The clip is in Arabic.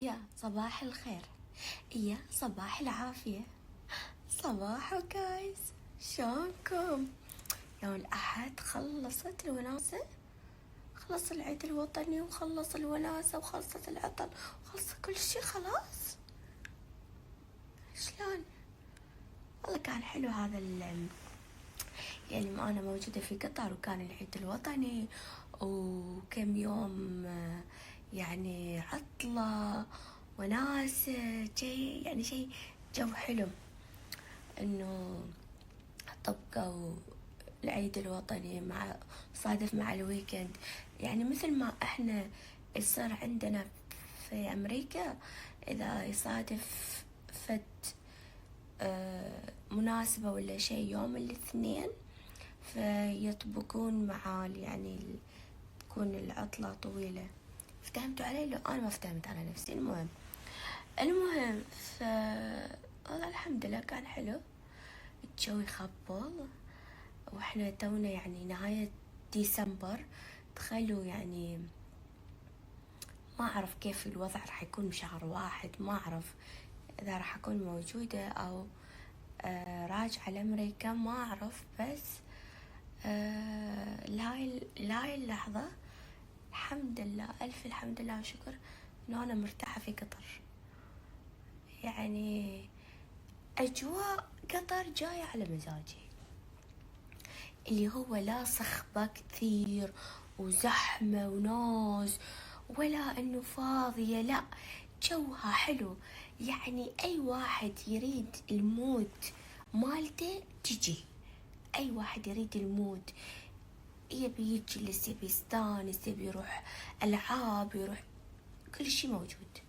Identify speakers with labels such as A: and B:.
A: يا صباح الخير. يا صباح العافية. صباح جايز، شلونكم؟ يوم الأحد خلصت الوناسة، خلص العيد الوطني وخلص الوناسة وخلصت العطل وخلص كل شي خلاص. شلون؟ والله كان حلو هذا يعني ما أنا موجودة في قطر، وكان العيد الوطني وكم يوم يعني عطلة وناسة يعني شي جو حلو انه طبقوا العيد الوطني مع صادف مع الويكند. يعني مثل ما احنا يصير عندنا في امريكا اذا يصادف فت مناسبة ولا شيء يوم الاثنين فيطبقون مع يعني تكون العطلة طويلة. فهمتوا علي؟ لو أنا ما فهمت على نفسي. المهم والله الحمد لله كان حلو، الجو يخبل واحنا تونا يعني نهاية ديسمبر. تخيلوا يعني ما أعرف كيف الوضع راح يكون بشهر واحد، ما أعرف إذا راح أكون موجودة أو راجعة لأمريكا، ما أعرف. بس لهاي اللحظة الحمد لله، ألف الحمد لله وشكر إنه أنا مرتاحة في قطر. يعني أجواء قطر جاية على مزاجي، اللي هو لا صخبة كثير وزحمة وناس ولا إنه فاضية، لا جوها حلو. يعني أي واحد يريد المود مالته تجي، أي واحد يريد المود، يبي يجلس، يبي يستانس، يبي يروح ألعاب، يروح كل شي موجود.